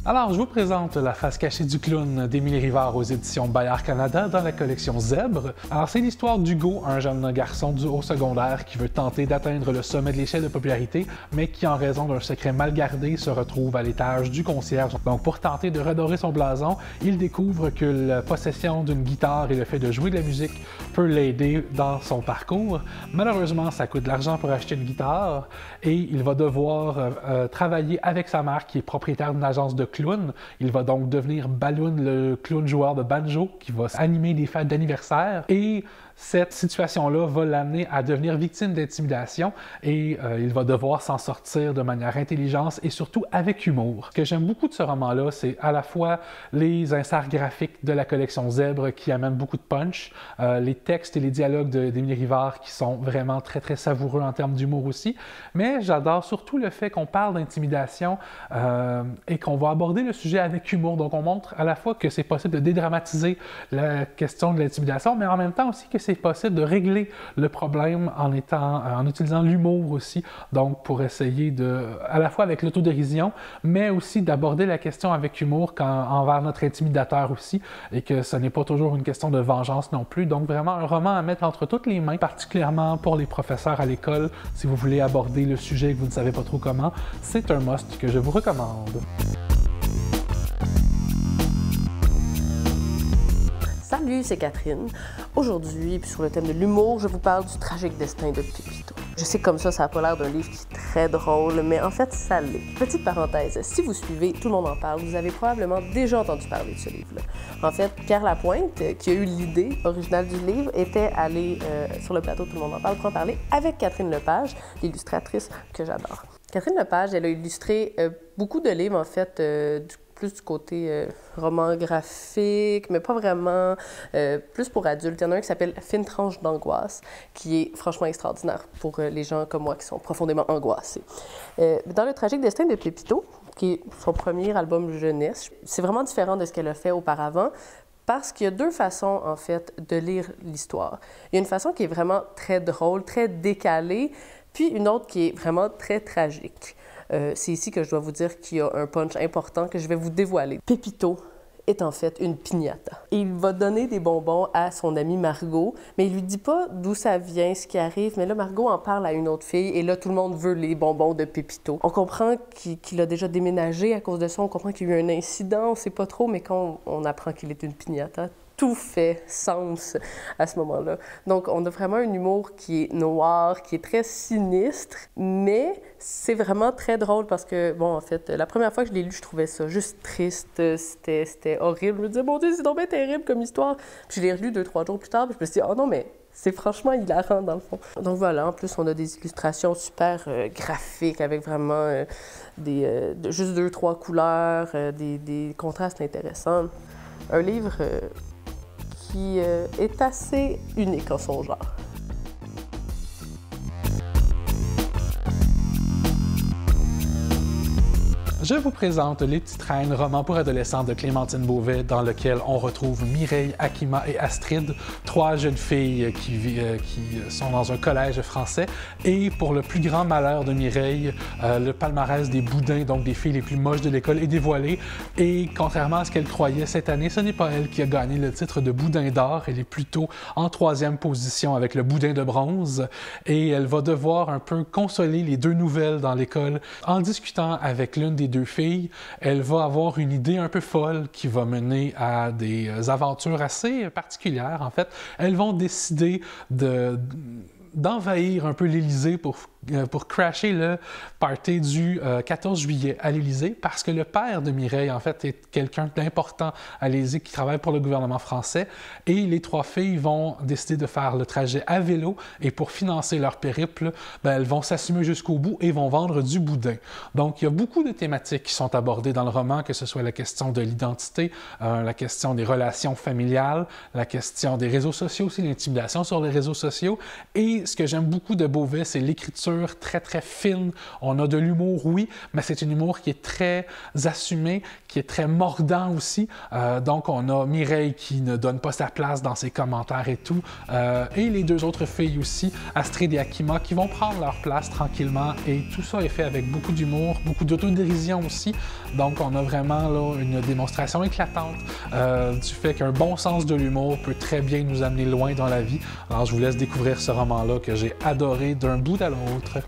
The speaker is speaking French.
Alors, je vous présente La face cachée du clown d'Émilie Rivard aux éditions Bayard Canada dans la collection Zèbre. Alors, c'est l'histoire d'Hugo, un jeune garçon du haut secondaire qui veut tenter d'atteindre le sommet de l'échelle de popularité, mais qui, en raison d'un secret mal gardé, se retrouve à l'étage du concierge. Donc, pour tenter de redorer son blason, il découvre que la possession d'une guitare et le fait de jouer de la musique peut l'aider dans son parcours. Malheureusement, ça coûte de l'argent pour acheter une guitare et il va devoir travailler avec sa mère qui est propriétaire d'une agence de clown. Il va donc devenir Balloon, le clown joueur de banjo, qui va animer des fêtes d'anniversaire. Et cette situation-là va l'amener à devenir victime d'intimidation et il va devoir s'en sortir de manière intelligente et surtout avec humour. Ce que j'aime beaucoup de ce roman-là, c'est à la fois les inserts graphiques de la collection Zèbre qui amènent beaucoup de punch, les textes et les dialogues d'Émilie Rivard qui sont vraiment très savoureux en termes d'humour aussi, mais j'adore surtout le fait qu'on parle d'intimidation et qu'on va aborder le sujet avec humour. Donc on montre à la fois que c'est possible de dédramatiser la question de l'intimidation, mais en même temps aussi que c'est possible de régler le problème en utilisant l'humour aussi, donc pour essayer de, à la fois avec l'autodérision, mais aussi d'aborder la question avec humour envers notre intimidateur aussi, et que ce n'est pas toujours une question de vengeance non plus. Donc vraiment un roman à mettre entre toutes les mains, particulièrement pour les professeurs à l'école, si vous voulez aborder le sujet et que vous ne savez pas trop comment, c'est un must que je vous recommande. Salut, c'est Catherine. Aujourd'hui, sur le thème de l'humour, je vous parle du tragique destin de Pépito. Je sais que comme ça n'a pas l'air d'un livre qui est très drôle, mais en fait, ça l'est. Petite parenthèse, si vous suivez Tout le monde en parle, vous avez probablement déjà entendu parler de ce livre-là. En fait, Pierre Lapointe, qui a eu l'idée originale du livre, était allé sur le plateau Tout le monde en parle pour en parler avec Catherine Lepage, l'illustratrice que j'adore. Catherine Lepage, elle a illustré beaucoup de livres, en fait, plus du côté roman graphique, mais pas vraiment, plus pour adultes. Il y en a un qui s'appelle Fine tranche d'angoisse, qui est franchement extraordinaire pour les gens comme moi qui sont profondément angoissés. Dans Le tragique destin de Pépito, qui est son premier album jeunesse, c'est vraiment différent de ce qu'elle a fait auparavant, parce qu'il y a deux façons, en fait, de lire l'histoire. Il y a une façon qui est vraiment très drôle, très décalée, puis une autre qui est vraiment très tragique. C'est ici que je dois vous dire qu'il y a un punch important que je vais vous dévoiler. Pépito est en fait une piñata. Il va donner des bonbons à son amie Margot, mais il lui dit pas d'où ça vient, ce qui arrive, mais là, Margot en parle à une autre fille, et là, tout le monde veut les bonbons de Pépito. On comprend qu'il a déjà déménagé à cause de ça, on comprend qu'il y a eu un incident, on sait pas trop, mais quand on apprend qu'il est une piñata, tout fait sens à ce moment-là. Donc, on a vraiment un humour qui est noir, qui est très sinistre, mais c'est vraiment très drôle parce que, bon, en fait, la première fois que je l'ai lu, je trouvais ça juste triste, c'était horrible. Je me disais, mon Dieu, c'est donc bien terrible comme histoire. Puis je l'ai relu 2-3 jours plus tard, puis je me suis dit, oh non, mais c'est franchement hilarant dans le fond. Donc voilà, en plus, on a des illustrations super graphiques avec vraiment juste 2-3 couleurs, des contrastes intéressants. Un livre qui est assez unique en son genre. Je vous présente Les Petites Reines, roman pour adolescents de Clémentine Beauvais, dans lequel on retrouve Mireille, Akima et Astrid, trois jeunes filles qui sont dans un collège français. Et pour le plus grand malheur de Mireille, le palmarès des boudins, donc des filles les plus moches de l'école, est dévoilé. Et contrairement à ce qu'elle croyait cette année, ce n'est pas elle qui a gagné le titre de boudin d'or. Elle est plutôt en 3e position avec le boudin de bronze. Et elle va devoir un peu consoler les deux nouvelles dans l'école en discutant avec l'une des deux filles. Elle va avoir une idée un peu folle qui va mener à des aventures assez particulières. En fait, elles vont décider d'envahir un peu l'Élysée pour crasher le party du 14 juillet à l'Élysée, parce que le père de Mireille, en fait, est quelqu'un d'important à l'Élysée qui travaille pour le gouvernement français, et les trois filles vont décider de faire le trajet à vélo, et pour financer leur périple, elles vont s'assumer jusqu'au bout et vont vendre du boudin. Donc, il y a beaucoup de thématiques qui sont abordées dans le roman, que ce soit la question de l'identité, la question des relations familiales, la question des réseaux sociaux aussi, l'intimidation sur les réseaux sociaux, et Et ce que j'aime beaucoup de Beauvais, c'est l'écriture très très fine. On a de l'humour, oui, mais c'est un humour qui est très assumé, qui est très mordant aussi. Donc on a Mireille qui ne donne pas sa place dans ses commentaires et tout. Et les deux autres filles aussi, Astrid et Akima, qui vont prendre leur place tranquillement. Et tout ça est fait avec beaucoup d'humour, beaucoup d'autodérision aussi. Donc on a vraiment là une démonstration éclatante du fait qu'un bon sens de l'humour peut très bien nous amener loin dans la vie. Alors je vous laisse découvrir ce roman-là que j'ai adoré d'un bout à l'autre.